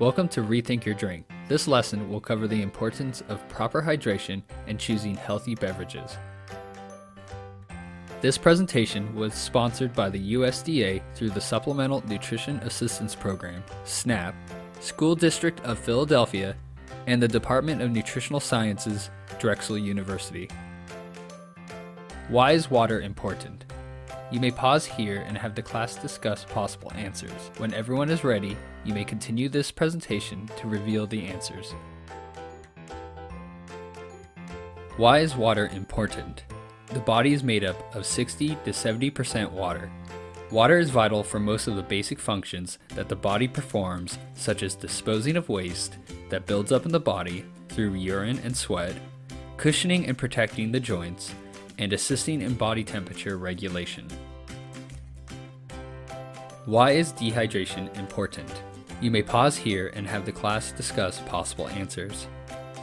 Welcome to Rethink Your Drink. This lesson will cover the importance of proper hydration and choosing healthy beverages. This presentation was sponsored by the USDA through the Supplemental Nutrition Assistance Program, SNAP, School District of Philadelphia, and the Department of Nutritional Sciences, Drexel University. Why is water important? You may pause here and have the class discuss possible answers. When everyone is ready, you may continue this presentation to reveal the answers. Why is water important? The body is made up of 60 to 70% water. Water is vital for most of the basic functions that the body performs, such as disposing of waste that builds up in the body through urine and sweat, cushioning and protecting the joints, and assisting in body temperature regulation. Why is dehydration important? You may pause here and have the class discuss possible answers.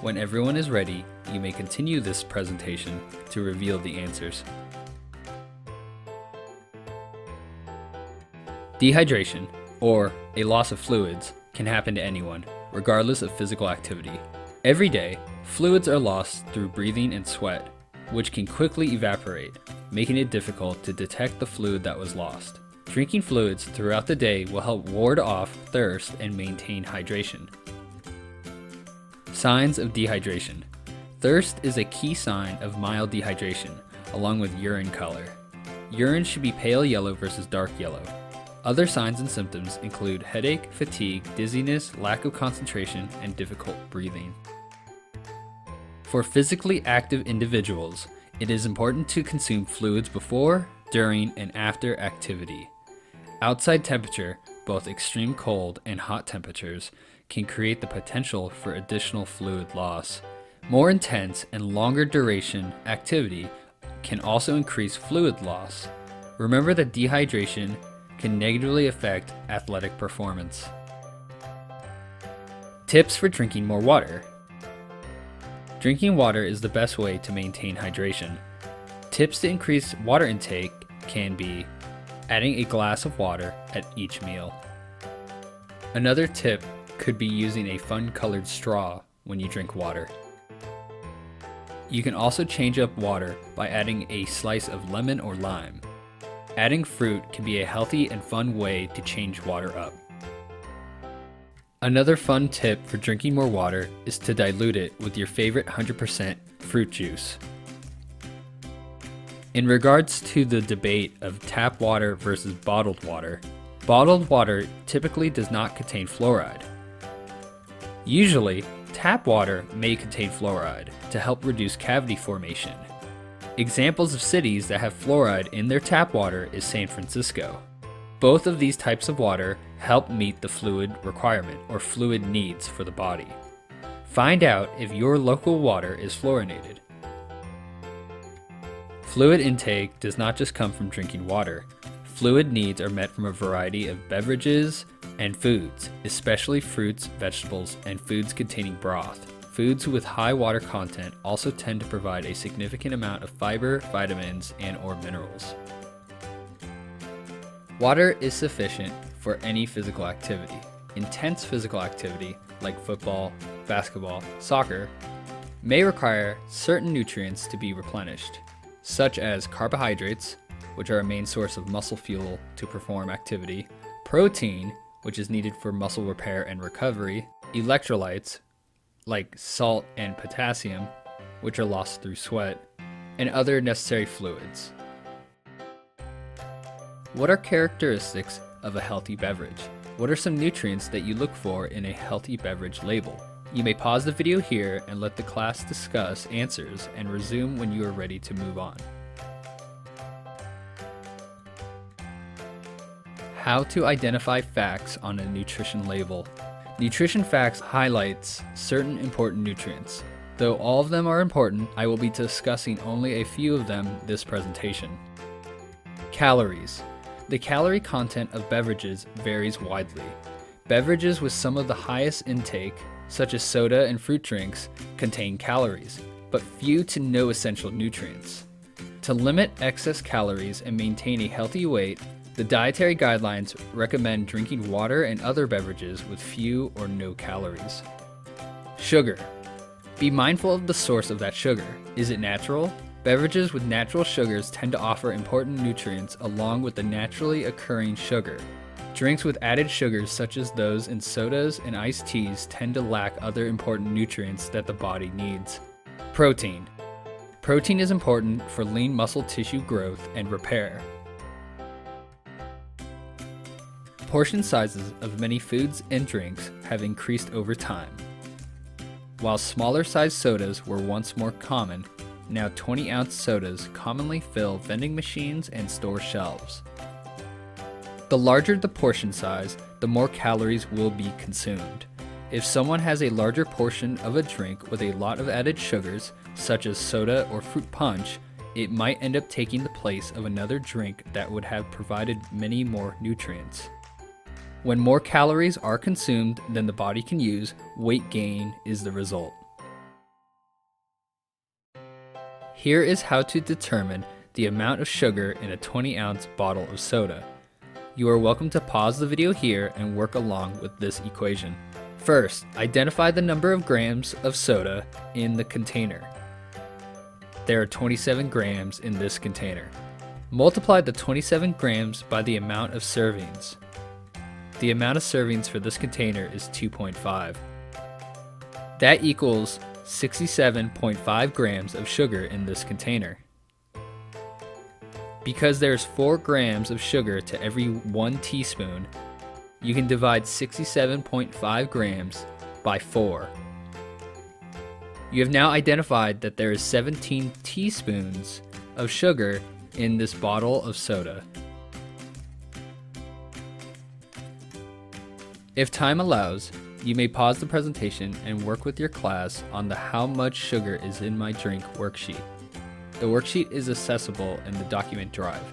When everyone is ready, you may continue this presentation to reveal the answers. Dehydration, or a loss of fluids, can happen to anyone, regardless of physical activity. Every day, fluids are lost through breathing and sweat, which can quickly evaporate, making it difficult to detect the fluid that was lost. Drinking fluids throughout the day will help ward off thirst and maintain hydration. Signs of dehydration. Thirst is a key sign of mild dehydration, along with urine color. Urine should be pale yellow versus dark yellow. Other signs and symptoms include headache, fatigue, dizziness, lack of concentration, and difficult breathing. For physically active individuals, it is important to consume fluids before, during, and after activity. Outside temperature, both extreme cold and hot temperatures, can create the potential for additional fluid loss. More intense and longer duration activity can also increase fluid loss. Remember that dehydration can negatively affect athletic performance. Tips for drinking more water. Drinking water is the best way to maintain hydration. Tips to increase water intake can be adding a glass of water at each meal. Another tip could be using a fun-colored straw when you drink water. You can also change up water by adding a slice of lemon or lime. Adding fruit can be a healthy and fun way to change water up. Another fun tip for drinking more water is to dilute it with your favorite 100% fruit juice. In regards to the debate of tap water versus bottled water typically does not contain fluoride. Usually, tap water may contain fluoride to help reduce cavity formation. Examples of cities that have fluoride in their tap water is San Francisco. Both of these types of water help meet the fluid requirement or fluid needs for the body. Find out if your local water is fluorinated. Fluid intake does not just come from drinking water. Fluid needs are met from a variety of beverages and foods, especially fruits, vegetables, and foods containing broth. Foods with high water content also tend to provide a significant amount of fiber, vitamins, and/or minerals. Water is sufficient for any physical activity. Intense physical activity, like football, basketball, soccer, may require certain nutrients to be replenished, such as carbohydrates, which are a main source of muscle fuel to perform activity, protein, which is needed for muscle repair and recovery, electrolytes, like salt and potassium, which are lost through sweat, and other necessary fluids. What are characteristics of a healthy beverage? What are some nutrients that you look for in a healthy beverage label? You may pause the video here and let the class discuss answers and resume when you are ready to move on. How to identify facts on a nutrition label. Nutrition facts highlights certain important nutrients. Though all of them are important, I will be discussing only a few of them this presentation. Calories. The calorie content of beverages varies widely. Beverages with some of the highest intake, such as soda and fruit drinks, contain calories, but few to no essential nutrients. To limit excess calories and maintain a healthy weight, The dietary guidelines recommend drinking water and other beverages with few or no calories. Sugar. Be mindful of the source of that sugar. Is it natural? Beverages with natural sugars tend to offer important nutrients along with the naturally occurring sugar. Drinks with added sugars such as those in sodas and iced teas tend to lack other important nutrients that the body needs. Protein. Protein is important for lean muscle tissue growth and repair. Portion sizes of many foods and drinks have increased over time. While smaller sized sodas were once more common, now 20-ounce sodas commonly fill vending machines and store shelves. The larger the portion size, the more calories will be consumed. If someone has a larger portion of a drink with a lot of added sugars, such as soda or fruit punch, it might end up taking the place of another drink that would have provided many more nutrients. When more calories are consumed than the body can use, weight gain is the result. Here is how to determine the amount of sugar in a 20-ounce bottle of soda. You are welcome to pause the video here and work along with this equation. First, identify the number of grams of soda in the container. There are 27 grams in this container. Multiply the 27 grams by the amount of servings. The amount of servings for this container is 2.5. That equals 67.5 grams of sugar in this container. Because there's 4 grams of sugar to every 1 teaspoon, you can divide 67.5 grams by 4. You have now identified that there is 17 teaspoons of sugar in this bottle of soda. If time allows, you may pause the presentation and work with your class on the How Much Sugar is in My Drink worksheet. The worksheet is accessible in the document drive.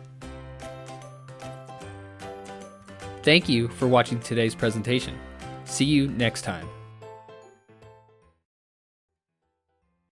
Thank you for watching today's presentation. See you next time.